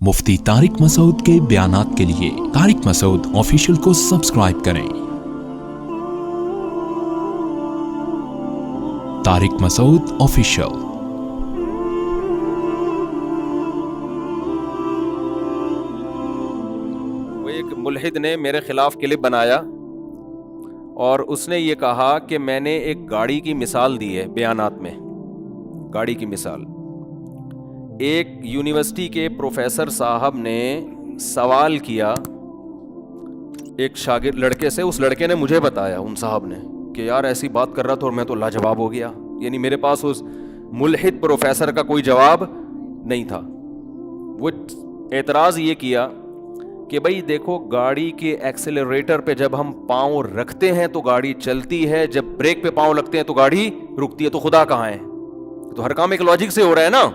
مفتی طارق مسعود کے بیانات کے لیے طارق مسعود آفیشیل کو سبسکرائب کریں۔ طارق مسعود آفیشیل۔ وہ ایک ملحد نے میرے خلاف کلپ بنایا اور اس نے یہ کہا کہ میں نے ایک گاڑی کی مثال دی ہے بیانات میں، گاڑی کی مثال۔ ایک یونیورسٹی کے پروفیسر صاحب نے سوال کیا ایک شاگرد لڑکے سے، اس لڑکے نے مجھے بتایا، ان صاحب نے، کہ یار ایسی بات کر رہا تھا اور میں تو لاجواب ہو گیا، یعنی میرے پاس اس ملحد پروفیسر کا کوئی جواب نہیں تھا۔ وہ اعتراض یہ کیا کہ بھائی دیکھو، گاڑی کے ایکسیلریٹر پہ جب ہم پاؤں رکھتے ہیں تو گاڑی چلتی ہے، جب بریک پہ پاؤں لگتے ہیں تو گاڑی رکتی ہے، تو خدا کہاں ہے؟ تو ہر کام ایک لاجک سے ہو رہا ہے نا۔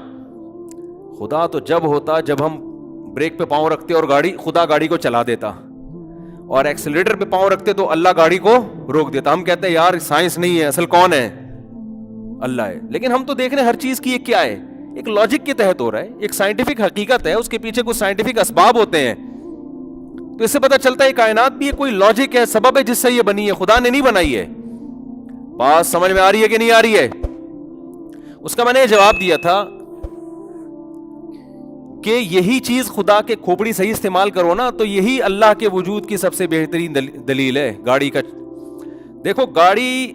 خدا تو جب ہوتا جب ہم بریک پہ پاؤں رکھتے اور خدا گاڑی کو چلا دیتا، اور ایکسیلریٹر پہ پاؤں رکھتے تو اللہ گاڑی کو روک دیتا۔ ہم کہتے ہیں یار سائنس نہیں ہے، اصل کون ہے؟ اللہ ہے۔ لیکن ہم تو دیکھ رہے ہیں ہر چیز کی ایک کیا ہے، ایک لاجک کے تحت ہو رہا ہے، ایک سائنٹیفک حقیقت ہے، اس کے پیچھے کچھ سائنٹیفک اسباب ہوتے ہیں۔ تو اس سے پتہ چلتا ہے کائنات بھی کوئی لاجک ہے، سبب ہے جس سے یہ بنی ہے، خدا نے نہیں بنائی ہے۔ بات سمجھ میں آ رہی ہے کہ نہیں آ رہی ہے؟ اس کا میں نے جواب دیا تھا کہ یہی چیز خدا کے کھوپڑی صحیح استعمال کرو نا تو یہی اللہ کے وجود کی سب سے بہترین دلیل ہے گاڑی کا۔ دیکھو، گاڑی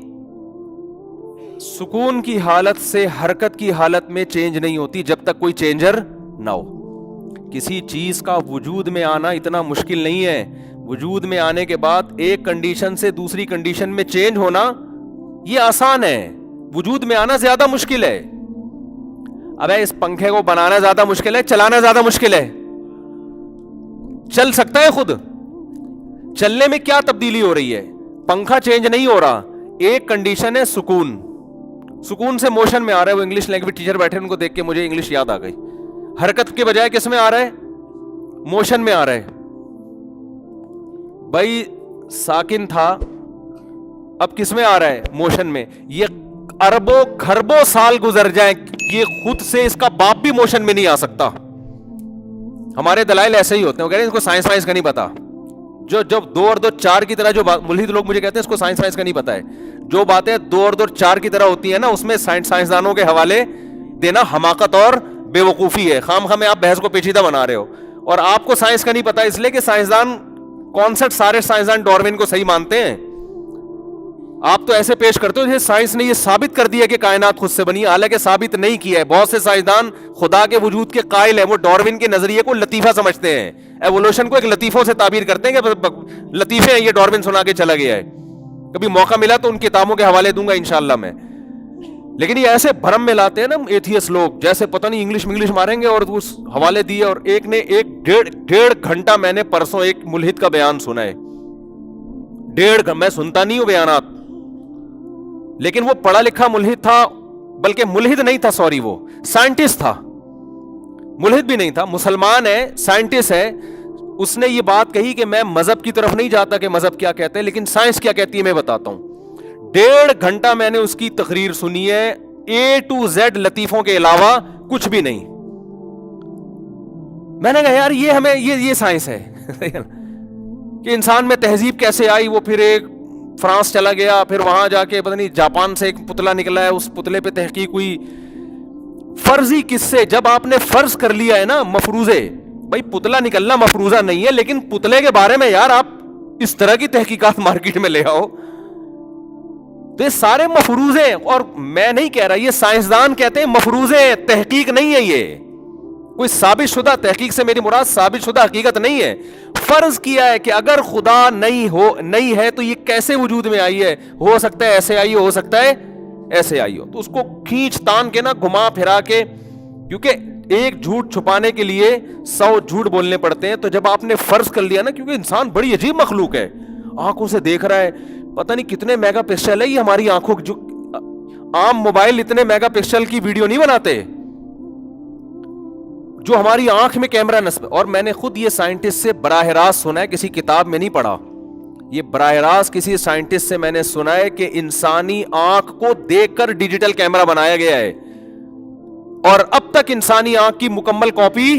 سکون کی حالت سے حرکت کی حالت میں چینج نہیں ہوتی جب تک کوئی چینجر نہ ہو۔ کسی چیز کا وجود میں آنا اتنا مشکل نہیں ہے، وجود میں آنے کے بعد ایک کنڈیشن سے دوسری کنڈیشن میں چینج ہونا یہ آسان ہے، وجود میں آنا زیادہ مشکل ہے۔ اب اس پنکھے کو بنانا زیادہ مشکل ہے، چلانا زیادہ مشکل ہے؟ چل سکتا ہے خود؟ چلنے میں کیا تبدیلی ہو رہی ہے؟ پنکھا چینج نہیں ہو رہا، ایک کنڈیشن ہے سکون، سکون سے موشن میں آ رہا ہے۔ وہ انگلش لینگویج ٹیچر بیٹھے، ان کو دیکھ کے مجھے انگلش یاد آ گئی۔ حرکت کے بجائے کس میں آ رہا ہے؟ موشن میں آ رہا ہے۔ بھائی ساکن تھا، اب کس میں آ رہا ہے؟ موشن میں۔ یہ اربوں کھربوں سال گزر جائیں، یہ خود سے اس کا باپ بھی موشن میں نہیں آ سکتا۔ ہمارے دلائل ایسے ہی ہوتے ہیں، وہ کہہ رہے ہیں اس کو سائنس وائنس کا نہیں پتا۔ جو 2 اور 2 4 کی طرح جو ملحد لوگ مجھے کہتے ہیں اس کو سائنس وائنس کا نہیں پتا ہے۔ جو باتیں 2 اور 2 4 کی طرح ہوتی ہیں نا، اس میں سائنسدانوں کے حوالے دینا حماقت اور بے وقوفی ہے۔ خام میں آپ بحث کو پیچیدہ بنا رہے ہو، اور آپ کو سائنس کا نہیں پتا اس لیے کہ سائنسدان کانسیپٹ سارے سائنسدان ڈارون کو صحیح مانتے ہیں۔ آپ تو ایسے پیش کرتے ہو جیسے سائنس نے یہ ثابت کر دیا کہ کائنات خود سے بنی ہے، حالانکہ ثابت نہیں کیا ہے۔ بہت سے سائنسدان خدا کے وجود کے قائل ہیں، وہ ڈارون کے نظریے کو لطیفہ سمجھتے ہیں، ایوولوشن کو ایک لطیفوں سے تعبیر کرتے ہیں کہ لطیفے ہیں، یہ ڈارون سنا کے چلا گیا ہے۔ کبھی موقع ملا تو ان کتابوں کے حوالے دوں گا انشاءاللہ میں۔ لیکن یہ ایسے بھرم میں لاتے ہیں نا ایتھیس لوگ، جیسے پتہ نہیں انگلش ماریں گے اور اس حوالے دیے۔ اور ایک نے 1.5 گھنٹہ میں نے پرسوں ایک ملحد کا بیان سنا ہے، 1.5 میں سنتا نہیں ہوں بیانات، لیکن وہ پڑھا لکھا ملحد تھا، بلکہ ملحد نہیں تھا، سوری، وہ سائنٹسٹ تھا، ملحد بھی نہیں تھا، مسلمان ہے، سائنٹسٹ ہے۔ اس نے یہ بات کہی کہ میں مذہب کی طرف نہیں جاتا کہ مذہب کیا کہتے ہیں، لیکن سائنس کیا کہتی ہے میں بتاتا ہوں۔ 1.5 گھنٹہ میں نے اس کی تقریر سنی ہے، A to Z لطیفوں کے علاوہ کچھ بھی نہیں۔ میں نے کہا یار یہ ہمیں یہ سائنس ہے کہ انسان میں تہذیب کیسے آئی۔ وہ پھر ایک فرانس چلا گیا، پھر وہاں جا کے پتہ نہیں جاپان سے ایک پتلا نکلا ہے، اس پتلے پہ تحقیق ہوئی۔ فرضی قصے جب آپ نے فرض کر لیا ہے نا، مفروضے، بھائی پتلا نکلنا مفروضہ نہیں ہے، لیکن پتلے کے بارے میں یار آپ اس طرح کی تحقیقات مارکیٹ میں لے آؤ تو یہ سارے مفروضے ہیں۔ اور میں نہیں کہہ رہا، یہ سائنسدان کہتے ہیں مفروضے ہیں، تحقیق نہیں ہے، یہ کوئی ثابت شدہ تحقیق سے میری مراد ثابت شدہ حقیقت نہیں ہے۔ فرض کیا ہے کہ اگر خدا نہیں ہے تو یہ کیسے وجود میں آئی ہے؟ ہو سکتا ہے ایسے آئی ہو سکتا ہے ایسے آئی ہو۔ تو اس کو کھینچ تان کے نا، گھما پھرا کے، کیونکہ ایک جھوٹ چھپانے کے لیے 100 جھوٹ بولنے پڑتے ہیں۔ تو جب آپ نے فرض کر لیا نا، کیونکہ انسان بڑی عجیب مخلوق ہے، آنکھوں سے دیکھ رہا ہے، پتہ نہیں کتنے میگا پکسل ہے یہ ہماری آنکھوں، جو عام موبائل اتنے میگا پکسل کی ویڈیو نہیں بناتے جو ہماری آنکھ میں کیمرہ نصب۔ اور میں نے خود یہ سائنٹسٹ سے براہ راست سنا ہے، کسی کتاب میں نہیں پڑھا، یہ براہ راست کسی سائنٹسٹ سے میں نے سنا ہے کہ انسانی آنکھ کو دیکھ کر ڈیجیٹل کیمرہ بنایا گیا ہے، اور اب تک انسانی آنکھ کی مکمل کاپی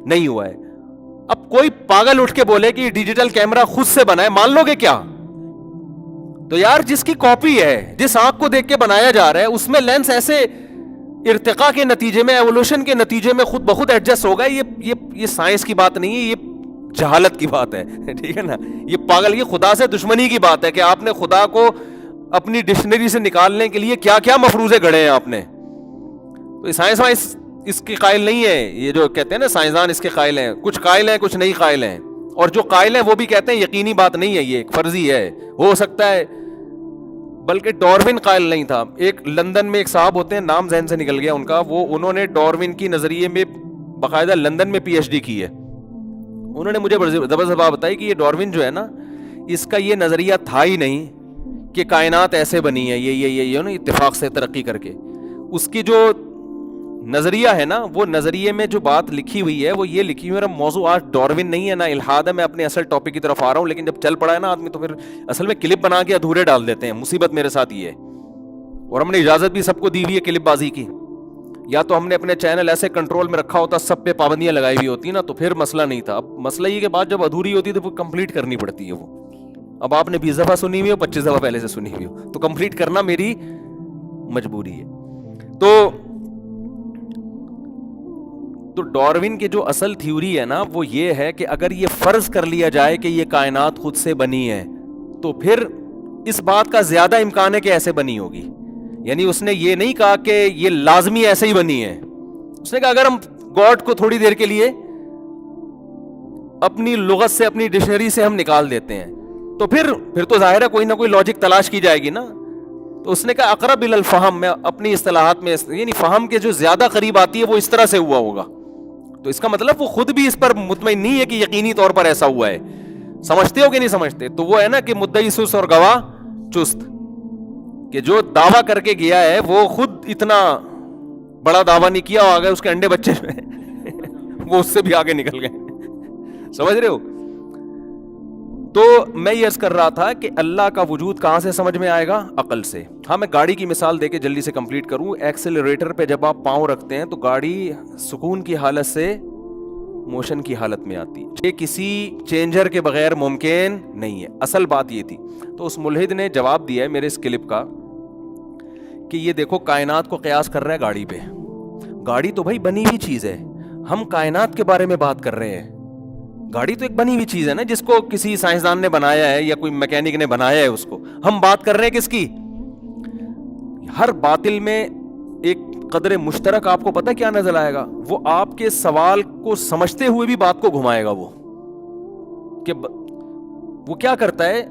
نہیں ہوا ہے. اب کوئی پاگل اٹھ کے بولے کہ ڈیجیٹل کیمرہ خود سے بنا ہے, مان لو گے کیا؟ تو یار جس کی کاپی ہے, جس آنکھ کو دیکھ کے بنایا جا رہا ہے, اس میں لینس ایسے ارتقاء کے نتیجے میں, ایوولوشن کے نتیجے میں خود بخود ایڈجسٹ ہوگا. یہ سائنس کی بات نہیں ہے, یہ جہالت کی بات ہے. ٹھیک ہے نا, یہ پاگل, یہ خدا سے دشمنی کی بات ہے کہ آپ نے خدا کو اپنی ڈکشنری سے نکالنے کے لیے کیا کیا مفروضے گھڑے ہیں آپ نے. تو سائنس اس کے قائل نہیں ہے. یہ جو کہتے ہیں نا سائنسدان اس کے قائل ہیں, کچھ قائل ہیں کچھ نہیں قائل ہیں, اور جو قائل ہیں وہ بھی کہتے ہیں یقینی بات نہیں ہے, یہ ایک فرضی ہے, ہو سکتا ہے. بلکہ ڈاروین قائل نہیں تھا. ایک لندن میں ایک صاحب ہوتے ہیں, نام ذہن سے نکل گیا ان کا, انہوں نے ڈاروین کی نظریے میں باقاعدہ لندن میں پی ایچ ڈی کی ہے. انہوں نے مجھے زبردست بات بتائی کہ یہ ڈاروین جو ہے نا, اس کا یہ نظریہ تھا ہی نہیں کہ کائنات ایسے بنی ہے, یہ نا اتفاق سے ترقی کر کے. اس کی جو نظریہ ہے نا, وہ نظریے میں جو بات لکھی ہوئی ہے وہ یہ لکھی ہوئی ہے. میرا موضوع آج ڈاروین نہیں ہے, نہ الحاد ہے, میں اپنے اصل ٹاپک کی طرف آ رہا ہوں. لیکن جب چل پڑا ہے نا آدمی تو پھر اصل میں کلپ بنا کے ادھورے ڈال دیتے ہیں. مصیبت میرے ساتھ یہ ہے, اور ہم نے اجازت بھی سب کو دی ہوئی ہے کلپ بازی کی. یا تو ہم نے اپنے چینل ایسے کنٹرول میں رکھا ہوتا, سب پہ پابندیاں لگائی ہوئی ہوتی نا, تو پھر مسئلہ نہیں تھا. اب مسئلہ یہ کہ بات جب ادھوری ہوتی ہے تو وہ کمپلیٹ کرنی پڑتی ہے. وہ اب آپ نے 20 دفعہ سنی ہوئی ہو, 25 دفعہ پہلے سے سنی ہوئی ہو, تو کمپلیٹ کرنا میری مجبوری ہے. تو ڈاروین کی جو اصل تھیوری ہے نا, وہ یہ ہے کہ اگر یہ فرض کر لیا جائے کہ یہ کائنات خود سے بنی ہے, تو پھر اس بات کا زیادہ امکان ہے کہ ایسے بنی ہوگی. یعنی اس نے یہ نہیں کہا کہ یہ لازمی ایسے ہی بنی ہے. اس نے کہا اگر ہم گاڈ کو تھوڑی دیر کے لیے اپنی لغت سے, اپنی ڈکشنری سے ہم نکال دیتے ہیں, تو پھر تو ظاہر ہے کوئی نہ کوئی لاجک تلاش کی جائے گی نا. تو اس نے کہا اقرب الی الفہم, میں اپنی اصطلاحات میں, یعنی فہم کے جو زیادہ قریب آتی ہے وہ اس طرح سے ہوا ہوگا. تو اس کا مطلب وہ خود بھی اس پر مطمئن نہیں ہے کہ یقینی طور پر ایسا ہوا ہے. سمجھتے ہو کہ نہیں سمجھتے؟ تو وہ ہے نا کہ مدعی سست اور گواہ چست, کہ جو دعویٰ کر کے گیا ہے وہ خود اتنا بڑا دعویٰ نہیں کیا, آگے اس کے انڈے بچے وہ اس سے بھی آگے نکل گئے. سمجھ رہے ہو؟ تو میں یہ عرض کر رہا تھا کہ اللہ کا وجود کہاں سے سمجھ میں آئے گا؟ عقل سے. ہاں میں گاڑی کی مثال دے کے جلدی سے کمپلیٹ کروں. ایکسیلریٹر پہ جب آپ پاؤں رکھتے ہیں تو گاڑی سکون کی حالت سے موشن کی حالت میں آتی ہے. یہ کسی چینجر کے بغیر ممکن نہیں ہے. اصل بات یہ تھی. تو اس ملحد نے جواب دیا ہے میرے اس کلپ کا کہ یہ دیکھو کائنات کو قیاس کر رہا ہے گاڑی پہ. گاڑی تو بھائی بنی ہوئی چیز ہے, ہم کائنات کے بارے میں بات کر رہے ہیں. گاڑی تو ایک بنی ہوئی چیز ہے نا, جس کو کسی سائنسدان نے بنایا ہے یا کوئی میکینک نے بنایا ہے اس کو. ہم بات کر رہے ہیں کس کی؟ ہر باطل میں ایک قدر مشترک آپ کو پتہ کیا نظر آئے گا؟ وہ آپ کے سوال کو سمجھتے ہوئے بھی بات کو گھمائے گا. وہ کہ وہ کیا کرتا ہے,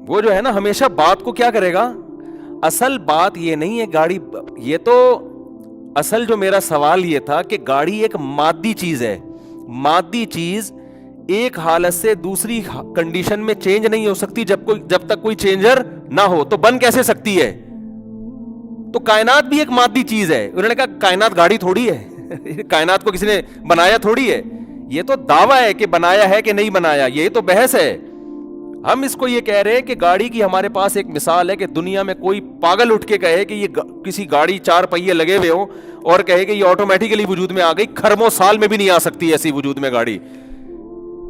وہ جو ہے نا ہمیشہ بات کو کیا کرے گا, اصل بات یہ نہیں ہے گاڑی. یہ تو اصل جو میرا سوال یہ تھا کہ گاڑی ایک مادی چیز ہے. مادی چیز ایک حالت سے دوسری کنڈیشن میں چینج نہیں ہو سکتی جب تک کوئی چینجر نہ ہو. تو بن کیسے سکتی ہے؟ تو کائنات بھی ایک مادی چیز ہے. انہوں نے کہا کائنات گاڑی تھوڑی ہے, کائنات کو کسی نے بنایا تھوڑی ہے. یہ تو دعویٰ ہے کہ بنایا ہے کہ نہیں بنایا, یہ تو بحث ہے. ہم اس کو یہ کہہ رہے ہیں کہ گاڑی کی ہمارے پاس ایک مثال ہے کہ دنیا میں کوئی پاگل اٹھ کے کہے کہ یہ کسی گاڑی 4 پہیے لگے ہوئے ہوں اور کہے کہ یہ آٹومیٹیکلی وجود میں آ گئی. خرموں سال میں بھی نہیں آ سکتی ایسی وجود میں گاڑی.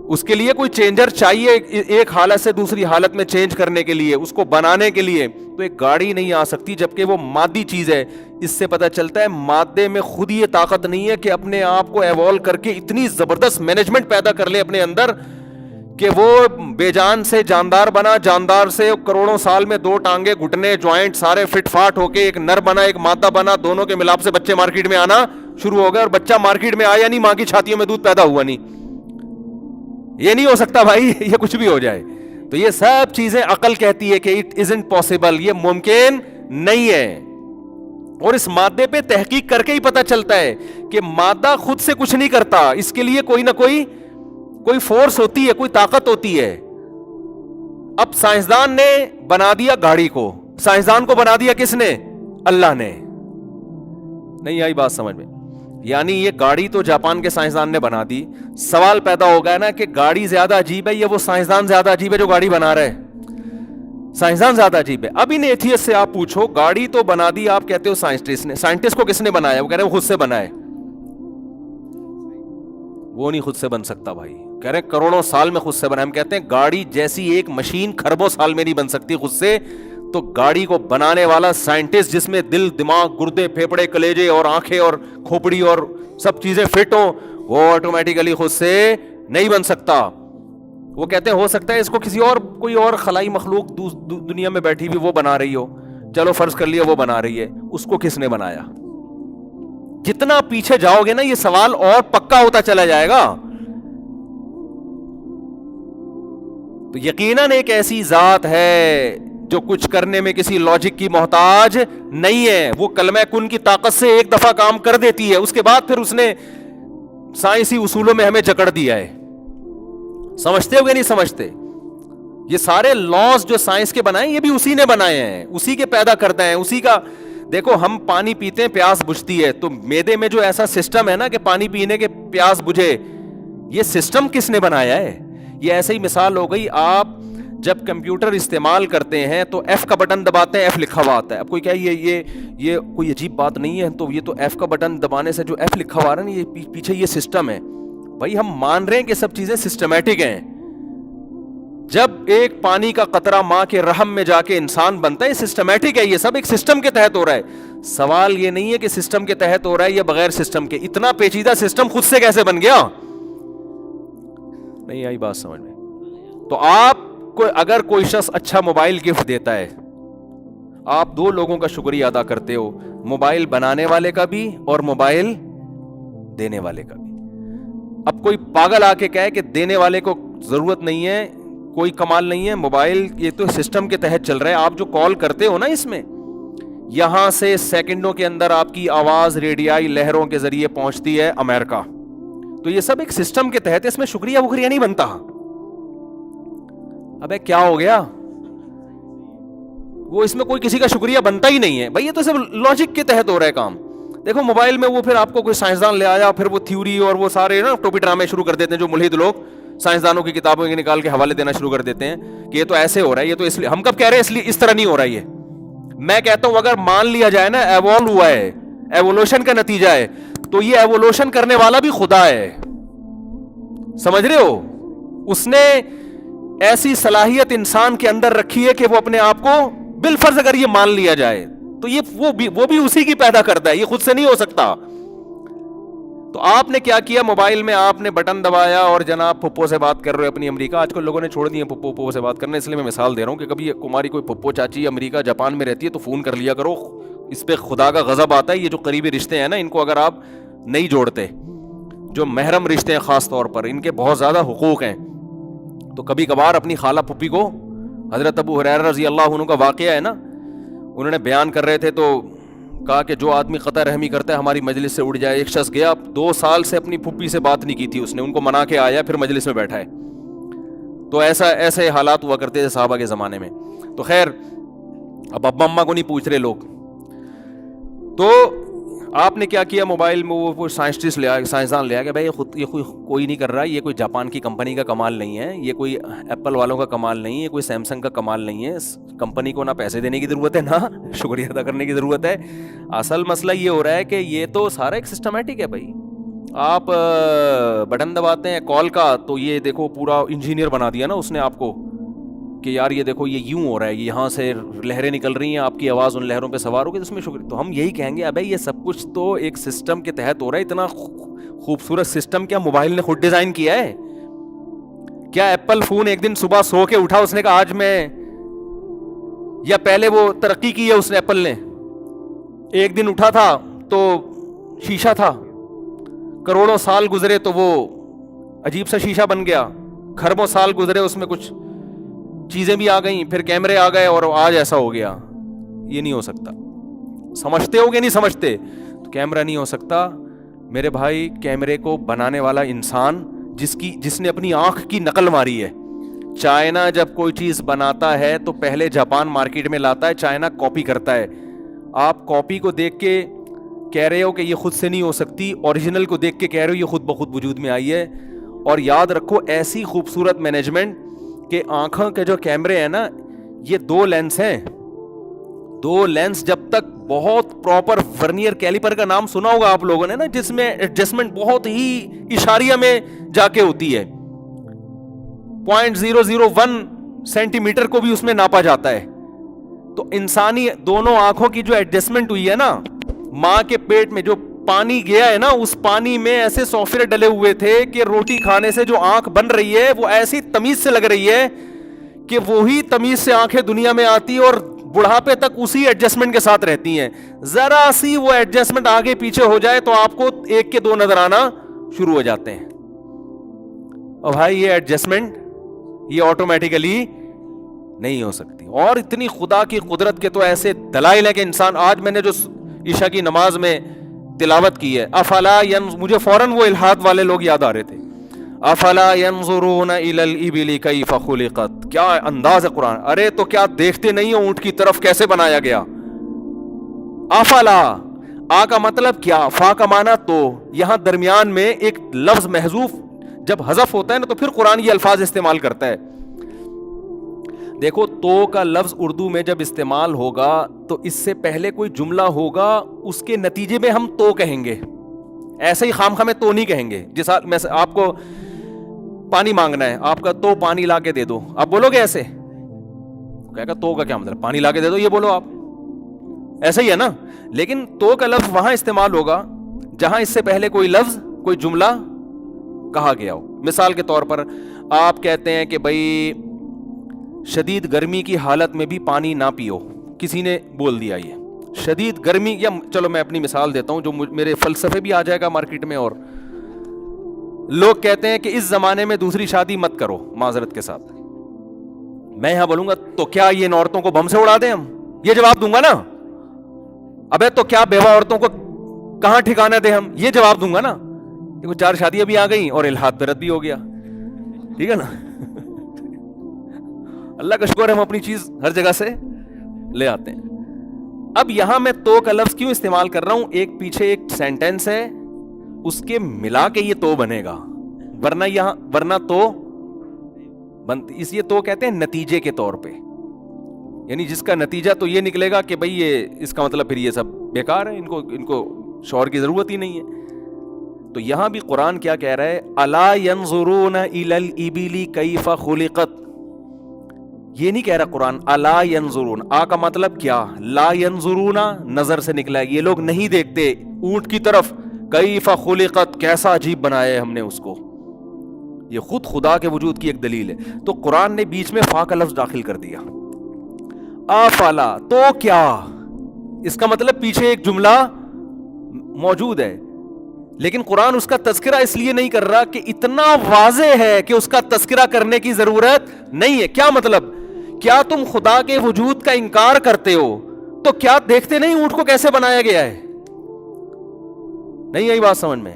اس کے لیے کوئی چینجر چاہیے ایک حالت سے دوسری حالت میں چینج کرنے کے لیے, اس کو بنانے کے لیے. تو ایک گاڑی نہیں آ سکتی جبکہ وہ مادی چیز ہے. اس سے پتہ چلتا ہے مادے میں خود یہ طاقت نہیں ہے کہ اپنے آپ کو ایوالو کر کے اتنی زبردست مینجمنٹ پیدا کر لے اپنے اندر کہ وہ بے جان سے جاندار بنا, جاندار سے کروڑوں سال میں 2 ٹانگیں, گھٹنے, جوائنٹ سارے فٹ فاٹ ہو کے ایک نر بنا, ایک مادہ بنا, دونوں کے ملاپ سے بچے مارکیٹ میں آنا شروع ہو گئے. اور بچہ مارکیٹ میں آیا نہیں, ماں کی چھاتیوں میں دودھ پیدا ہوا نہیں. یہ نہیں ہو سکتا بھائی, یہ کچھ بھی ہو جائے. تو یہ سب چیزیں عقل کہتی ہے کہ اٹ ازنٹ پاسبل, یہ ممکن نہیں ہے. اور اس مادے پہ تحقیق کر کے ہی پتہ چلتا ہے کہ مادہ خود سے کچھ نہیں کرتا, اس کے لیے کوئی نہ کوئی فورس ہوتی ہے, کوئی طاقت ہوتی ہے. اب سائنسدان نے بنا دیا گاڑی کو. سائنسدان کو بنا دیا کس نے؟ اللہ نے. نہیں آئی بات سمجھ میں؟ یعنی یہ گاڑی تو جاپان کے سائنسدان نے بنا دی. سوال پیدا ہو گیا نا کہ گاڑی زیادہ عجیب ہے یا وہ سائنسدان زیادہ عجیب ہے جو گاڑی بنا رہے؟ سائنسدان زیادہ عجیب ہے. اب ان ایتھیسٹ سے آپ پوچھو گاڑی تو بنا دی, آپ کہتے ہو سائنٹسٹ نے. سائنٹسٹ کو کس نے بنایا؟ وہ کہہ رہے ہیں خود سے بنا ہے. وہ نہیں خود سے بن سکتا بھائی. کہہ رہے ہیں کروڑوں سال میں خود سے بنا. ہم کہتے ہیں گاڑی جیسی ایک مشین کھربوں سال میں نہیں بن سکتی خود سے. تو گاڑی کو بنانے والا سائنٹسٹ جس میں دل دماغ گردے پھیپڑے کلیجے اور آنکھیں اور کھوپڑی اور سب چیزیں فٹ ہوں, وہ آٹومیٹیکلی خود سے نہیں بن سکتا. وہ کہتے ہیں ہو سکتا ہے اس کو کسی اور کوئی اور خلائی مخلوق دنیا میں بیٹھی ہوئی وہ بنا رہی ہو. چلو فرض کر لیا وہ بنا رہی ہے, اس کو کس نے بنایا؟ جتنا پیچھے جاؤ گے نا یہ سوال اور پکا ہوتا چلا جائے گا. تو یقیناً ایک ایسی ذات ہے جو کچھ کرنے میں کسی لاجک کی محتاج نہیں ہے. وہ کلمہ کن کی طاقت سے ایک دفعہ کام کر دیتی ہے, اس کے بعد پھر اس نے سائنسی اصولوں میں ہمیں جکڑ دیا ہے. سمجھتے ہو گے نہیں سمجھتے؟ یہ سارے لاز جو سائنس کے بنائے یہ بھی اسی نے بنائے ہیں, اسی کے پیدا کرتے ہیں, اسی کا. دیکھو ہم پانی پیتے ہیں پیاس بجھتی ہے, تو معدے میں جو ایسا سسٹم ہے نا کہ پانی پینے کے پیاس بجھے, یہ سسٹم کس نے بنایا ہے؟ یہ ایسے ہی مثال ہو گئی. آپ جب کمپیوٹر استعمال کرتے ہیں تو ایف کا بٹن دباتے ہیں, ایف لکھا ہوا آتا ہے. اب کوئی کہے یہ کوئی عجیب بات نہیں ہے, تو یہ تو ایف کا بٹن دبانے سے جو ایف لکھا ہوا رہا ہے نا, یہ پیچھے یہ سسٹم ہے. بھائی ہم مان رہے ہیں کہ سب چیزیں سسٹمیٹک ہیں. جب ایک پانی کا قطرہ ماں کے رحم میں جا کے انسان بنتا ہے, یہ سسٹمیٹک ہے, یہ سب ایک سسٹم کے تحت ہو رہا ہے. سوال یہ نہیں ہے کہ سسٹم کے تحت ہو رہا ہے یا بغیر سسٹم کے. اتنا پیچیدہ سسٹم خود سے کیسے بن گیا؟ نہیں آئی بات سمجھ میں؟ تو آپ کو اگر کوئی شخص اچھا موبائل گفٹ دیتا ہے, آپ دو لوگوں کا شکریہ ادا کرتے ہو, موبائل بنانے والے کا بھی اور موبائل دینے والے کا بھی. اب کوئی پاگل آ کے کہے کہ دینے والے کو ضرورت نہیں ہے, کوئی کمال نہیں ہے, موبائل یہ تو سسٹم کے تحت چل رہا ہے. آپ جو کال کرتے ہو نا اس میں, یہاں سے سیکنڈوں کے اندر آپ کی آواز ریڈیائی لہروں کے ذریعے پہنچتی ہے امریکہ. تو یہ سب ایک سسٹم کے تحت, اس میں شکریہ وکریہ نہیں بنتا. ابے کیا ہو گیا؟ وہ اس میں کوئی کسی کا شکریہ بنتا ہی نہیں ہے بھائی, یہ تو سب لاجک کے تحت ہو رہا ہے کام. دیکھو موبائل میں وہ پھر آپ کو کوئی سائنسدان لے آیا, پھر وہ تھیوری اور وہ سارے نا ٹوپی ڈرامے شروع کر دیتے ہیں جو ملحد لوگ سائنسدانوں کی کتابوں کے نکال کے حوالے دینا شروع کر دیتے ہیں کہ یہ تو ایسے ہو رہا ہے, یہ تو اس لیے. ہم کب کہہ رہے ہیں اس لیے اس طرح نہیں ہو رہا. یہ میں کہتا ہوں اگر مان لیا جائے نا ایوالو ہوا ہے, ایوولوشن کا نتیجہ ہے, تو یہ ایوولوشن کرنے والا بھی خدا ہے. سمجھ رہے ہو؟ اس نے ایسی صلاحیت انسان کے اندر رکھی ہے کہ وہ اپنے آپ کو بالفرض اگر یہ مان لیا جائے تو یہ وہ بھی اسی کی پیدا کرتا ہے, یہ خود سے نہیں ہو سکتا. تو آپ نے کیا کیا, موبائل میں آپ نے بٹن دبایا اور جناب پھپھو سے بات کر رہے ہو اپنی امریکہ. آج کل لوگوں نے چھوڑ دیے پھپھو سے بات کرنا, اس لیے میں مثال دے رہا ہوں کہ کبھی تمہاری کوئی پھپھو چاچی امریکہ جاپان میں رہتی ہے تو فون کر لیا کرو. اس پہ خدا کا غضب آتا ہے. یہ جو قریبی رشتے ہیں نا, ان کو اگر آپ نہیں جوڑتے, جو محرم رشتے ہیں خاص طور پر, ان کے بہت زیادہ حقوق ہیں. تو کبھی کبھار اپنی خالہ پھپھی کو, حضرت ابو ہریرہ رضی اللہ عنہ کا واقعہ ہے نا, انہوں نے بیان کر رہے تھے تو کہا کہ جو آدمی قطع رحمی کرتا ہے ہماری مجلس سے اٹھ جائے. ایک شخص گیا, 2 سال سے اپنی پھپھی سے بات نہیں کی تھی اس نے, ان کو منا کے آیا, پھر مجلس میں بیٹھا ہے. تو ایسے حالات ہوا کرتے تھے صحابہ کے زمانے میں. تو خیر اب ابا اماں کو نہیں پوچھ رہے لوگ. تو آپ نے کیا کیا, موبائل میں وہ سائنٹسٹ لے آیا, سائنسدان لے آیا کہ بھائی یہ کوئی نہیں کر رہا, یہ کوئی جاپان کی کمپنی کا کمال نہیں ہے, یہ کوئی ایپل والوں کا کمال نہیں ہے, یہ کوئی سیمسنگ کا کمال نہیں ہے. کمپنی کو نہ پیسے دینے کی ضرورت ہے نہ شکریہ ادا کرنے کی ضرورت ہے. اصل مسئلہ یہ ہو رہا ہے کہ یہ تو سارا ایک سسٹمیٹک ہے بھائی. آپ بٹن دباتے ہیں کال کا, تو یہ دیکھو پورا انجینئر بنا دیا نا اس نے آپ کو کہ یار یہ دیکھو یہ یوں ہو رہا ہے, یہاں سے لہریں نکل رہی ہیں, آپ کی آواز ان لہروں پہ سوار ہوگی, تو اس میں شکریہ. تو ہم یہی کہیں گے ابے یہ سب کچھ تو ایک سسٹم کے تحت ہو رہا ہے. اتنا خوبصورت سسٹم کیا موبائل نے خود ڈیزائن کیا ہے؟ کیا ایپل فون ایک دن صبح سو کے اٹھا, اس نے کہا آج میں, یا پہلے وہ ترقی کی ہے اس نے, ایپل نے ایک دن اٹھا تھا تو شیشہ تھا, کروڑوں سال گزرے تو وہ عجیب سا شیشہ بن گیا, کھربوں سال گزرے اس میں کچھ چیزیں بھی آ گئیں, پھر کیمرے آ گئے اور آج ایسا ہو گیا. یہ نہیں ہو سکتا. سمجھتے ہو گے نہیں سمجھتے؟ تو کیمرہ نہیں ہو سکتا میرے بھائی. کیمرے کو بنانے والا انسان جس نے اپنی آنکھ کی نقل ماری ہے. چائنا جب کوئی چیز بناتا ہے تو پہلے جاپان مارکیٹ میں لاتا ہے, چائنا کاپی کرتا ہے. آپ کاپی کو دیکھ کے کہہ رہے ہو کہ یہ خود سے نہیں ہو سکتی, اوریجنل کو دیکھ کے کہہ رہے ہو یہ خود بخود وجود میں آئی ہے. اور یاد رکھو ایسی خوبصورت مینجمنٹ کہ آنکھوں کے جو کیمرے ہیں نا, یہ 2 لینس ہیں, دو لینس جب تک بہت پراپر ورنیئر کیلیپر کا نام سنا ہوگا آپ لوگوں نے نا, جس میں ایڈجسٹمنٹ بہت ہی اشاریہ میں جا کے ہوتی ہے, 0.001 سینٹی میٹر کو بھی اس میں ناپا جاتا ہے. تو انسانی دونوں آنکھوں کی جو ایڈجسٹمنٹ ہوئی ہے نا, ماں کے پیٹ میں جو پانی گیا ہے نا, اس پانی میں ایسے سافٹ ڈلے ہوئے تھے کہ روٹی کھانے سے جو آنکھ بن رہی ہے وہ ایسی تمیز سے لگ رہی ہے کہ وہی تمیز سے آنکھیں دنیا میں آتی اور بڑھاپے تک اسی ایڈجسٹمنٹ کے ساتھ رہتی ہیں. ذرا سی وہ ایڈجسٹمنٹ آگے پیچھے ہو جائے تو آپ کو ایک کے دو نظر آنا شروع ہو جاتے ہیں. اور بھائی یہ ایڈجسٹمنٹ یہ آٹومیٹیکلی نہیں ہو سکتی. اور اتنی خدا کی قدرت کے تو ایسے دلائل ہے کہ انسان, آج میں نے جو عشاء کی نماز میں تلاوت کی ہے, افلا مجھے فوراً وہ الحاد والے لوگ یاد آ رہے تھے, افلا ينظرون الى الابل كيف خلقت. کیا انداز ہے قرآن. ارے تو کیا دیکھتے نہیں ہو اونٹ کی طرف کیسے بنایا گیا. افلا, آ کا مطلب کیا, فا کا معنی تو, یہاں درمیان میں ایک لفظ محذوف جب حذف ہوتا ہے نا تو پھر قرآن یہ الفاظ استعمال کرتا ہے. دیکھو تو کا لفظ اردو میں جب استعمال ہوگا تو اس سے پہلے کوئی جملہ ہوگا, اس کے نتیجے میں ہم تو کہیں گے. ایسے ہی خام خواہ میں تو نہیں کہیں گے. جس میں آپ کو پانی مانگنا ہے, آپ کا تو پانی لا کے دے دو, آپ بولو گے ایسے؟ کہے گا تو کا کیا مطلب, پانی لا کے دے دو یہ بولو آپ, ایسا ہی ہے نا. لیکن تو کا لفظ وہاں استعمال ہوگا جہاں اس سے پہلے کوئی لفظ کوئی جملہ کہا گیا ہو. مثال کے طور پر آپ کہتے ہیں کہ بھائی شدید گرمی کی حالت میں بھی پانی نہ پیو, کسی نے بول دیا یہ شدید گرمی, یا چلو میں اپنی مثال دیتا ہوں جو میرے فلسفے بھی آ جائے گا مارکیٹ میں. اور لوگ کہتے ہیں کہ اس زمانے میں دوسری شادی مت کرو معذرت کے ساتھ. میں یہاں بولوں گا تو کیا یہ ان عورتوں کو بم سے اڑا دیں ہم, یہ جواب دوں گا نا. ابے تو کیا بیوہ عورتوں کو کہاں ٹھکانا دیں ہم, یہ جواب دوں گا نا. دیکھو 4 شادیاں بھی آ گئیں اور الحاد پہ رد بھی ہو گیا, ٹھیک ہے نا. اللہ کا شکر ہے ہم اپنی چیز ہر جگہ سے لے آتے ہیں. اب یہاں میں تو کا لفظ کیوں استعمال کر رہا ہوں, ایک پیچھے ایک سینٹینس ہے اس کے ملا کے یہ تو بنے گا, ورنہ تو اس لیے تو کہتے ہیں نتیجے کے طور پہ, یعنی جس کا نتیجہ تو یہ نکلے گا کہ بھئی یہ اس کا مطلب پھر یہ سب بیکار ہے, ان کو شوہر کی ضرورت ہی نہیں ہے. تو یہاں بھی قرآن کیا کہہ رہا ہے, الا ينظرون الى الابل كيف خلقت. یہ نہیں کہہ رہا قرآن الا ينظرون, آ کا مطلب کیا, لا ينظرون نظر سے نکلا ہے, یہ لوگ نہیں دیکھتے اونٹ کی طرف, کیف خلقت کیسا عجیب بنایا ہے ہم نے اس کو. یہ خود خدا کے وجود کی ایک دلیل ہے. تو قرآن نے بیچ میں فا کا لفظ داخل کر دیا, افلا تو کیا, اس کا مطلب پیچھے ایک جملہ موجود ہے, لیکن قرآن اس کا تذکرہ اس لیے نہیں کر رہا کہ اتنا واضح ہے کہ اس کا تذکرہ کرنے کی ضرورت نہیں ہے. کیا مطلب, کیا تم خدا کے وجود کا انکار کرتے ہو تو کیا دیکھتے نہیں اونٹ کو کیسے بنایا گیا ہے؟ نہیں آئی بات سمجھ میں؟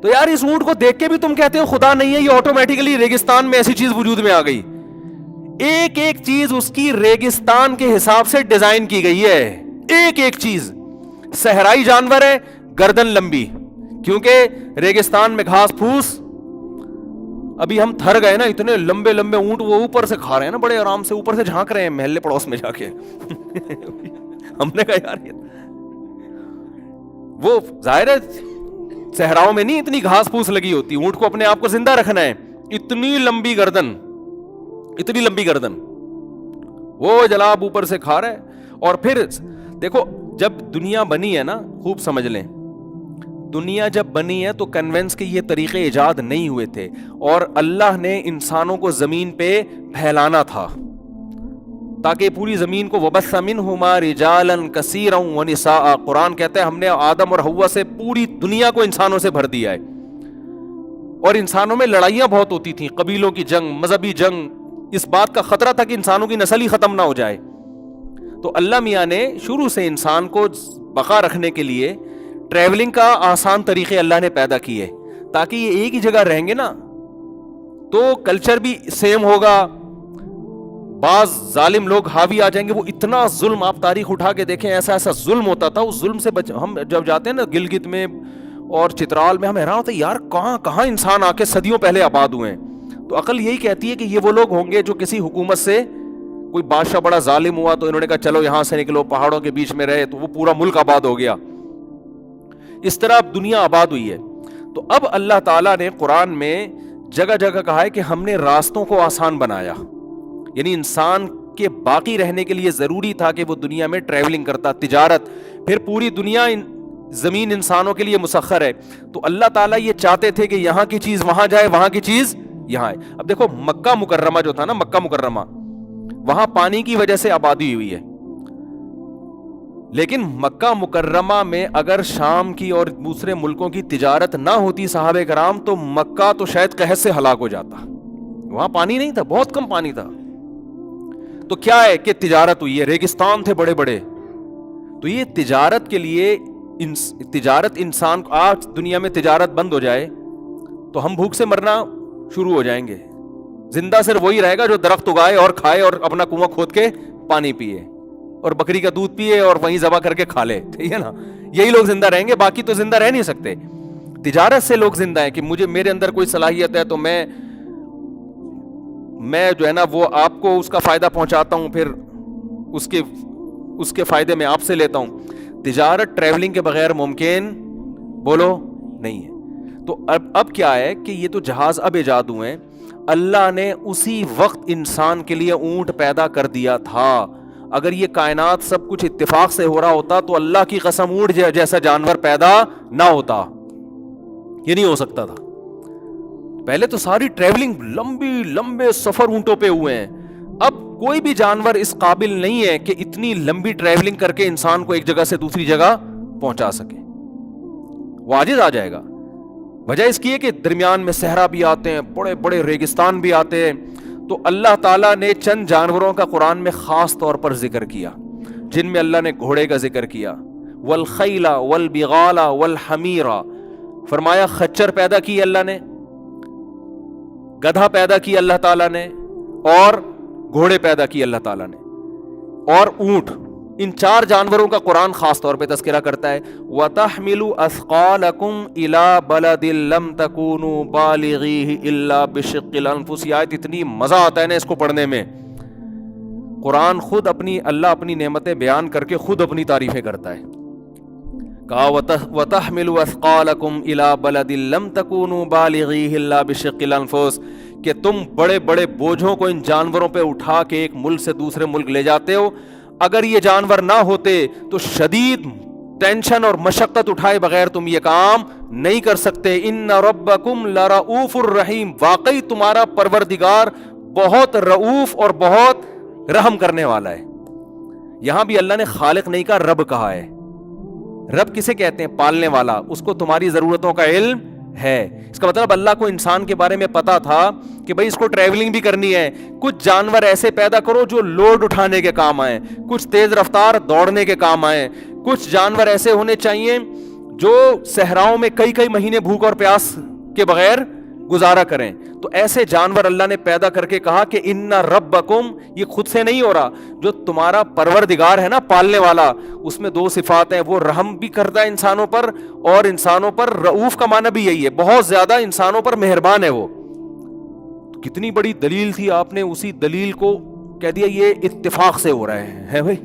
تو یار اس اونٹ کو دیکھ کے بھی تم کہتے ہو خدا نہیں ہے, یہ آٹومیٹیکلی ریگستان میں ایسی چیز وجود میں آ گئی. ایک ایک چیز اس کی ریگستان کے حساب سے ڈیزائن کی گئی ہے, ایک ایک چیز. صحرائی جانور ہے, گردن لمبی, کیونکہ ریگستان میں گھاس پھوس. ابھی ہم تھر گئے نا, اتنے لمبے لمبے اونٹ وہ اوپر سے کھا رہے ہیں نا, بڑے آرام سے اوپر سے جھانک رہے ہیں محلے پڑوس میں جا کے. ہم نے کہا یار وہ ظاہر ہے صحراؤں میں نہیں اتنی گھاس پھوس لگی ہوتی, اونٹ کو اپنے آپ کو زندہ رکھنا ہے, اتنی لمبی گردن وہ جناب اوپر سے کھا رہا ہے. اور پھر دیکھو جب دنیا بنی ہے نا, خوب سمجھ لیں, دنیا جب بنی ہے تو کنوینس کے یہ طریقے ایجاد نہیں ہوئے تھے, اور اللہ نے انسانوں کو زمین پہ پھیلانا تھا تاکہ پوری زمین کو وبث منہما رجالا کثیرا ونساء. قرآن کہتا ہے ہم نے آدم اور حوا سے پوری دنیا کو انسانوں سے بھر دیا ہے. اور انسانوں میں لڑائیاں بہت ہوتی تھیں, قبیلوں کی جنگ, مذہبی جنگ, اس بات کا خطرہ تھا کہ انسانوں کی نسل ہی ختم نہ ہو جائے. تو اللہ میاں نے شروع سے انسان کو بقا رکھنے کے لیے ٹریولنگ کا آسان طریقے اللہ نے پیدا کیے, تاکہ یہ ایک ہی جگہ رہیں گے نا تو کلچر بھی سیم ہوگا. بعض ظالم لوگ حاوی آ جائیں گے, وہ اتنا ظلم, آپ تاریخ اٹھا کے دیکھیں, ایسا ایسا ظلم ہوتا تھا. اس ظلم سے ہم جب جاتے ہیں نا گلگت میں اور چترال میں, ہم حیران ہوتے ہیں یار کہاں انسان آ کے صدیوں پہلے آباد ہوئے ہیں. تو عقل یہی کہتی ہے کہ یہ وہ لوگ ہوں گے جو کسی حکومت سے کوئی بادشاہ بڑا ظالم ہوا تو انہوں نے کہا چلو یہاں سے نکلو, پہاڑوں کے بیچ میں رہے تو وہ پورا ملک آباد ہو گیا. اس طرح اب دنیا آباد ہوئی ہے. تو اب اللہ تعالیٰ نے قرآن میں جگہ جگہ کہا ہے کہ ہم نے راستوں کو آسان بنایا. یعنی انسان کے باقی رہنے کے لیے ضروری تھا کہ وہ دنیا میں ٹریولنگ کرتا, تجارت, پھر پوری دنیا زمین انسانوں کے لیے مسخر ہے. تو اللہ تعالیٰ یہ چاہتے تھے کہ یہاں کی چیز وہاں جائے, وہاں کی چیز یہاں ہے. اب دیکھو مکہ مکرمہ جو تھا نا, مکہ مکرمہ, وہاں پانی کی وجہ سے آبادی ہوئی ہے, لیکن مکہ مکرمہ میں اگر شام کی اور دوسرے ملکوں کی تجارت نہ ہوتی صحابہ کرام, تو مکہ تو شاید قحط سے ہلاک ہو جاتا. وہاں پانی نہیں تھا, بہت کم پانی تھا. تو کیا ہے کہ تجارت ہوئی ہے, ریگستان تھے بڑے بڑے. تو یہ تجارت کے لیے تجارت انسان کو, آج دنیا میں تجارت بند ہو جائے تو ہم بھوک سے مرنا شروع ہو جائیں گے. زندہ صرف وہی رہے گا جو درخت اگائے اور کھائے اور اپنا کنواں کھود کے پانی پیے اور بکری کا دودھ پیے اور وہیں ذبح کر کے کھا لے, ٹھیک ہے نا. یہی لوگ زندہ رہیں گے, باقی تو زندہ رہ نہیں سکتے. تجارت سے لوگ زندہ ہیں کہ میرے اندر کوئی صلاحیت ہے تو میں جو ہے نا وہ آپ کو اس کا فائدہ پہنچاتا ہوں, پھر اس کے فائدے میں آپ سے لیتا ہوں. تجارت ٹریولنگ کے بغیر ممکن بولو نہیں ہے. تو اب کیا ہے کہ یہ تو جہاز اب ایجاد ہوئے ہیں. اللہ نے اسی وقت انسان کے لیے اونٹ پیدا کر دیا تھا. اگر یہ کائنات سب کچھ اتفاق سے ہو رہا ہوتا تو اللہ کی قسم اونٹ جیسا جانور پیدا نہ ہوتا, یہ نہیں ہو سکتا تھا. پہلے تو ساری ٹریولنگ لمبے سفر اونٹوں پہ ہوئے ہیں. اب کوئی بھی جانور اس قابل نہیں ہے کہ اتنی لمبی ٹریولنگ کر کے انسان کو ایک جگہ سے دوسری جگہ پہنچا سکے, وہ عاجز آ جائے گا. وجہ اس کی ہے کہ درمیان میں صحرا بھی آتے ہیں, بڑے بڑے ریگستان بھی آتے ہیں. تو اللہ تعالیٰ نے چند جانوروں کا قرآن میں خاص طور پر ذکر کیا, جن میں اللہ نے گھوڑے کا ذکر کیا, والخیل والبغال والحمیر, فرمایا خچر پیدا کی اللہ نے, گدھا پیدا کی اللہ تعالیٰ نے, اور گھوڑے پیدا کی اللہ تعالیٰ نے, اور اونٹ. ان چار جانوروں کا قرآن خاص طور پہ تذکرہ کرتا ہے. وَتَحْمِلُ أَثْقَالَكُمْ إِلَىٰ بَلَدٍ لَمْ تَكُونُوا بَالِغِيهِ إِلَّا بِشِقِّ الْأَنفُسِ. آیت اتنی مزہ آتا ہے نا اس کو پڑھنے میں. قرآن خود اللہ اپنی نعمتیں بیان کر کے خود اپنی تعریفیں کرتا ہے. کہا وَتَحْمِلُ أَثْقَالَكُمْ إِلَىٰ بَلَدٍ لَمْ تَكُونُوا بَالِغِيهِ إِلَّا بِشِقِّ الْأَنفُسِ, کہ تم بڑے بڑے بوجھوں کو ان جانوروں پہ اٹھا کے ایک ملک سے دوسرے ملک لے جاتے ہو. اگر یہ جانور نہ ہوتے تو شدید ٹینشن اور مشقت اٹھائے بغیر تم یہ کام نہیں کر سکتے. ان ربکم لرؤوف الرحیم, واقعی تمہارا پروردگار بہت رؤوف اور بہت رحم کرنے والا ہے. یہاں بھی اللہ نے خالق نہیں کہا, رب کہا ہے. رب کسے کہتے ہیں؟ پالنے والا. اس کو تمہاری ضرورتوں کا علم ہے. اس کا مطلب اللہ کو انسان کے بارے میں پتا تھا کہ بھئی اس کو ٹریولنگ بھی کرنی ہے, کچھ جانور ایسے پیدا کرو جو لوڈ اٹھانے کے کام آئیں, کچھ تیز رفتار دوڑنے کے کام آئیں, کچھ جانور ایسے ہونے چاہیے جو صحراؤں میں کئی مہینے بھوک اور پیاس کے بغیر گزارا کریں. تو ایسے جانور اللہ نے پیدا کر کے کہا کہ ان ربکم, یہ خود سے نہیں ہو رہا, جو تمہارا پروردگار ہے نا پالنے والا, اس میں دو صفات ہیں. وہ رحم بھی کرتا ہے انسانوں پر, اور انسانوں پر رؤوف کا معنی بھی یہی ہے, بہت زیادہ انسانوں پر مہربان ہے وہ. تو کتنی بڑی دلیل تھی, آپ نے اسی دلیل کو کہہ دیا یہ اتفاق سے ہو رہا ہے بھائی.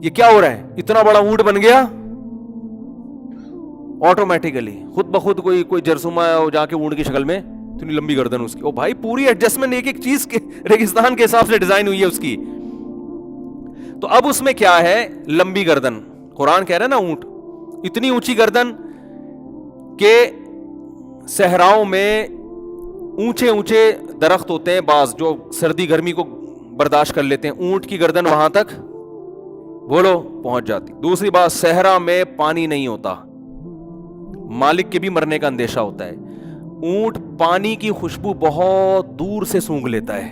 یہ کیا ہو رہا ہے؟ اتنا بڑا اونٹ بن گیا آٹومیٹیکلی, خود بخود. کوئی جرثومہ ہے جا کے اونٹ کی شکل میں, اتنی لمبی گردن اس کی, او بھائی پوری ایڈجسٹمنٹ ایک چیز کے ریگستان کے حساب سے ڈیزائن ہوئی ہے اس کی. تو اب اس میں کیا ہے؟ لمبی گردن. قرآن کہہ رہا ہے نا اونٹ, اتنی اونچی گردن کہ صحراؤں میں اونچے درخت ہوتے ہیں بعض جو سردی گرمی کو برداشت کر لیتے ہیں, اونٹ کی گردن وہاں تک بولو پہنچ جاتی. دوسری بات, صحرا میں پانی نہیں ہوتا, مالک کے بھی مرنے کا اندیشہ ہوتا ہے. اونٹ پانی کی خوشبو بہت دور سے سونگھ لیتا ہے,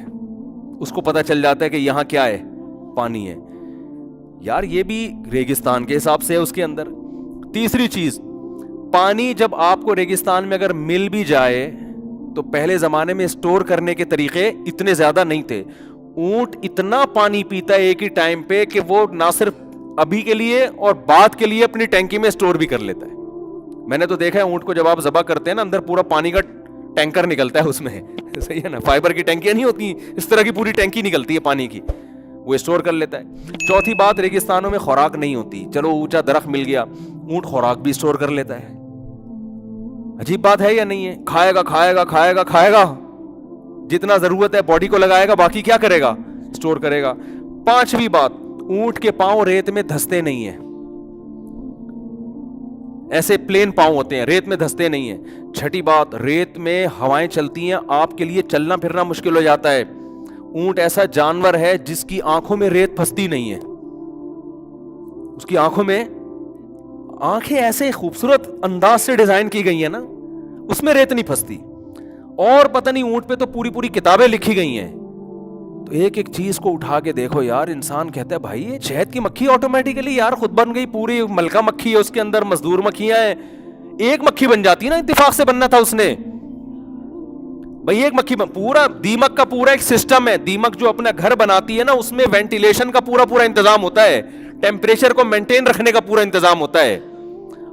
اس کو پتہ چل جاتا ہے کہ یہاں کیا ہے؟ پانی ہے. یار یہ بھی ریگستان کے حساب سے ہے اس کے اندر. تیسری چیز, پانی جب آپ کو ریگستان میں اگر مل بھی جائے تو پہلے زمانے میں اسٹور کرنے کے طریقے اتنے زیادہ نہیں تھے. اونٹ اتنا پانی پیتا ہے ایک ہی ٹائم پہ کہ وہ نہ صرف ابھی کے لیے اور بعد کے لیے اپنی ٹینکی میں اسٹور بھی کر لیتا ہے. میں نے تو دیکھا ہے اونٹ کو جب آپ ذبح کرتے ہیں نا, اندر پورا پانی کا ٹینکر نکلتا ہے اس میں, صحیح ہے نا, فائبر کی ٹینکیاں نہیں ہوتی, اس طرح کی پوری ٹینکی نکلتی ہے پانی کی, وہ اسٹور کر لیتا ہے. چوتھی بات, ریگستانوں میں خوراک نہیں ہوتی, چلو اونچا درخت مل گیا, اونٹ خوراک بھی اسٹور کر لیتا ہے. عجیب بات ہے یا نہیں ہے؟ کھائے گا کھائے گا کھائے گا کھائے گا, جتنا ضرورت ہے باڈی کو لگائے گا, باقی کیا کرے گا؟ اسٹور کرے گا. پانچویں بات, اونٹ کے پاؤں ریت میں دھستے نہیں ہیں, ایسے پلین پاؤں ہوتے ہیں, ریت میں دھستے نہیں ہیں. چھٹی بات, ریت میں ہوائیں چلتی ہیں, آپ کے لیے چلنا پھرنا مشکل ہو جاتا ہے. اونٹ ایسا جانور ہے جس کی آنکھوں میں ریت پھنستی نہیں ہے, اس کی آنکھوں میں, آنکھیں ایسے خوبصورت انداز سے ڈیزائن کی گئی ہیں نا, اس میں ریت نہیں پھنستی. اور پتہ نہیں اونٹ پہ تو پوری پوری کتابیں لکھی گئی ہیں. تو ایک ایک چیز کو اٹھا کے دیکھو یار, انسان کہتا ہے بھائی یہ شہد کی مکھی آٹومیٹیکلی یار خود بن گئی, پوری ملکہ مکھی ہے اس کے اندر, مزدور مکھیاں ہیں, ایک مکھی بن جاتی ہے نا, اتفاق سے بننا تھا اس نے بھائی, ایک مکھی پورا دیمک کا پورا ایک سسٹم ہے. دیمک جو اپنا گھر بناتی ہے نا, اس میں وینٹیلیشن کا پورا انتظام ہوتا ہے, ٹیمپریچر کو مینٹین رکھنے کا پورا انتظام ہوتا ہے,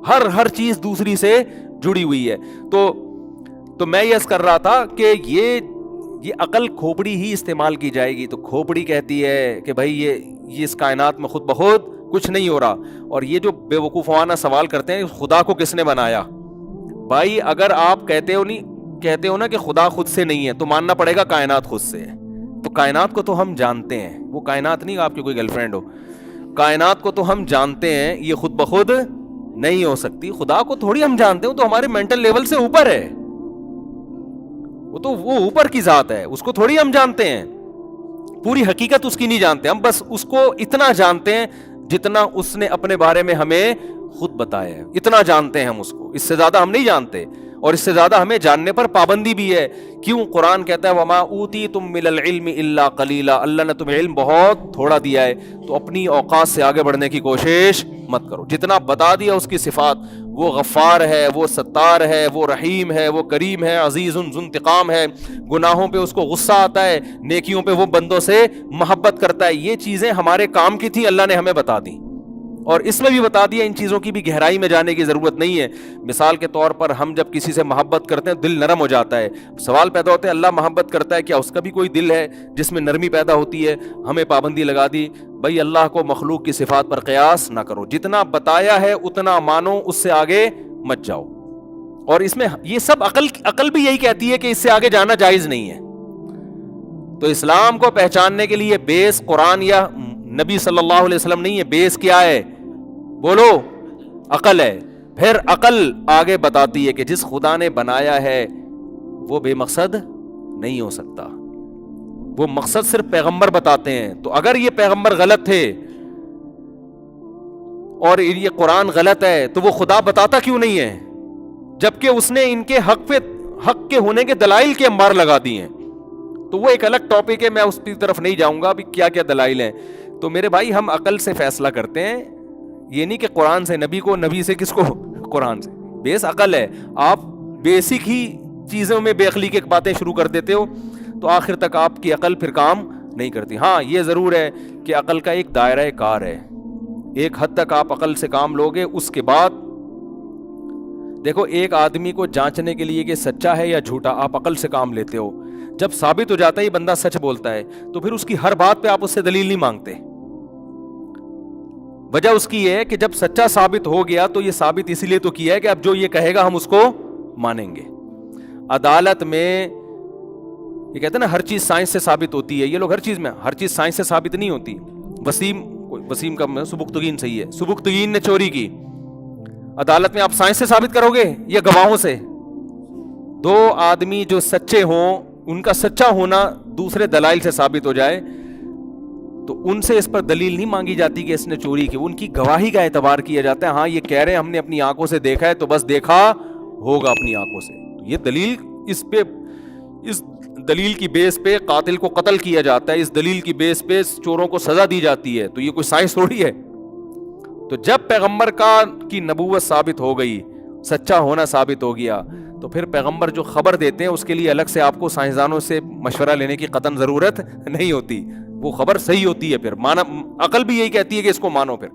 ہر چیز دوسری سے جڑی ہوئی ہے. تو میں یہ کر رہا تھا کہ یہ عقل کھوپڑی ہی استعمال کی جائے گی. تو کھوپڑی کہتی ہے کہ بھائی یہ اس کائنات میں خود بخود کچھ نہیں ہو رہا. اور یہ جو بے وقوفانہ سوال کرتے ہیں خدا کو کس نے بنایا, بھائی اگر آپ کہتے ہو نا کہ خدا خود سے نہیں ہے, تو ماننا پڑے گا کائنات خود سے ہے. تو کائنات کو تو ہم جانتے ہیں, وہ کائنات نہیں آپ کی کوئی گرل فرینڈ ہو, کائنات کو تو ہم جانتے ہیں, یہ خود بخود نہیں ہو سکتی. خدا کو تھوڑی ہم جانتے ہیں, تو ہمارے مینٹل لیول سے اوپر ہے, وہ اوپر کی ذات ہے, اس کو تھوڑی ہم جانتے ہیں, پوری حقیقت اس کی نہیں جانتے ہم, بس اس کو اتنا جانتے ہیں جتنا اس نے اپنے بارے میں ہمیں خود بتایا ہے, اتنا جانتے ہیں ہم اس کو, اس سے زیادہ ہم نہیں جانتے. اور اس سے زیادہ ہمیں جاننے پر پابندی بھی ہے. کیوں؟ قرآن کہتا ہے وما اوتیتم من العلم الا قلیلا, اللہ نے تمہیں علم بہت تھوڑا دیا ہے, تو اپنی اوقات سے آگے بڑھنے کی کوشش مت کرو. جتنا بتا دیا اس کی صفات, وہ غفار ہے, وہ ستار ہے, وہ رحیم ہے, وہ کریم ہے, عزیز ذو انتقام ہے, گناہوں پہ اس کو غصہ آتا ہے, نیکیوں پہ وہ بندوں سے محبت کرتا ہے. یہ چیزیں ہمارے کام کی تھی, اللہ نے ہمیں بتا دی, اور اس میں بھی بتا دیا ان چیزوں کی بھی گہرائی میں جانے کی ضرورت نہیں ہے. مثال کے طور پر ہم جب کسی سے محبت کرتے ہیں دل نرم ہو جاتا ہے. سوال پیدا ہوتا ہے اللہ محبت کرتا ہے, کیا اس کا بھی کوئی دل ہے جس میں نرمی پیدا ہوتی ہے؟ ہمیں پابندی لگا دی, بھائی اللہ کو مخلوق کی صفات پر قیاس نہ کرو, جتنا بتایا ہے اتنا مانو, اس سے آگے مت جاؤ. اور اس میں یہ سب عقل بھی یہی کہتی ہے کہ اس سے آگے جانا جائز نہیں ہے. تو اسلام کو پہچاننے کے لیے بیس قرآن یا نبی صلی اللہ علیہ وسلم نہیں ہے, بیس کیا ہے؟ بولو, عقل ہے. پھر عقل آگے بتاتی ہے کہ جس خدا نے بنایا ہے وہ بے مقصد نہیں ہو سکتا, وہ مقصد صرف پیغمبر بتاتے ہیں. تو اگر یہ پیغمبر غلط تھے اور یہ قرآن غلط ہے, تو وہ خدا بتاتا کیوں نہیں ہے, جبکہ اس نے ان کے حق کے ہونے کے دلائل کے انبار لگا دی ہیں. تو وہ ایک الگ ٹاپک ہے, میں اس کی طرف نہیں جاؤں گا ابھی کیا کیا دلائل ہیں. تو میرے بھائی ہم عقل سے فیصلہ کرتے ہیں, یہ نہیں کہ قرآن سے نبی کو, نبی سے کس کو, قرآن سے. بیس عقل ہے. آپ بیسک ہی چیزوں میں بے عقلی کی باتیں شروع کر دیتے ہو, تو آخر تک آپ کی عقل پھر کام نہیں کرتی. ہاں یہ ضرور ہے کہ عقل کا ایک دائرہ کار ہے, ایک حد تک آپ عقل سے کام لوگے, اس کے بعد دیکھو ایک آدمی کو جانچنے کے لیے کہ سچا ہے یا جھوٹا آپ عقل سے کام لیتے ہو. جب ثابت ہو جاتا ہے یہ بندہ سچ بولتا ہے, تو پھر اس کی ہر بات پہ آپ اس سے دلیل نہیں مانگتے. وجہ اس کی یہ ہے کہ جب سچا ثابت ہو گیا تو یہ ثابت اسی لیے تو کیا ہے کہ اب جو یہ کہے گا ہم اس کو مانیں گے. عدالت میں یہ کہتے ہیں نا ہر چیز سائنس سے ثابت ہوتی ہے, یہ لوگ ہر چیز سائنس سے ثابت نہیں ہوتی. وسیم کا سبکتگین صحیح ہے, سبکتگین نے چوری کی, عدالت میں آپ سائنس سے ثابت کرو گے یا گواہوں سے؟ دو آدمی جو سچے ہوں, ان کا سچا ہونا دوسرے دلائل سے ثابت ہو جائے, تو ان سے اس پر دلیل نہیں مانگی جاتی کہ اس نے چوری کی, ان کی گواہی کا اعتبار کیا جاتا ہے. ہاں یہ کہہ رہے ہیں ہم نے اپنی آنکھوں سے دیکھا ہے, تو بس دیکھا ہوگا اپنی آنکھوں سے. یہ دلیل, اس دلیل کی بیس پہ قاتل کو قتل کیا جاتا ہے, اس دلیل کی بیس پہ چوروں کو سزا دی جاتی ہے. تو یہ کوئی سائنس تھوڑی ہے. تو جب پیغمبر کی نبوت ثابت ہو گئی, سچا ہونا ثابت ہو گیا, تو پھر پیغمبر جو خبر دیتے ہیں اس کے لیے الگ سے آپ کو سائنسدانوں سے مشورہ لینے کی قطعاً ضرورت نہیں ہوتی, وہ خبر صحیح ہوتی ہے. پھر عقل بھی یہی کہتی ہے کہ اس کو مانو. پھر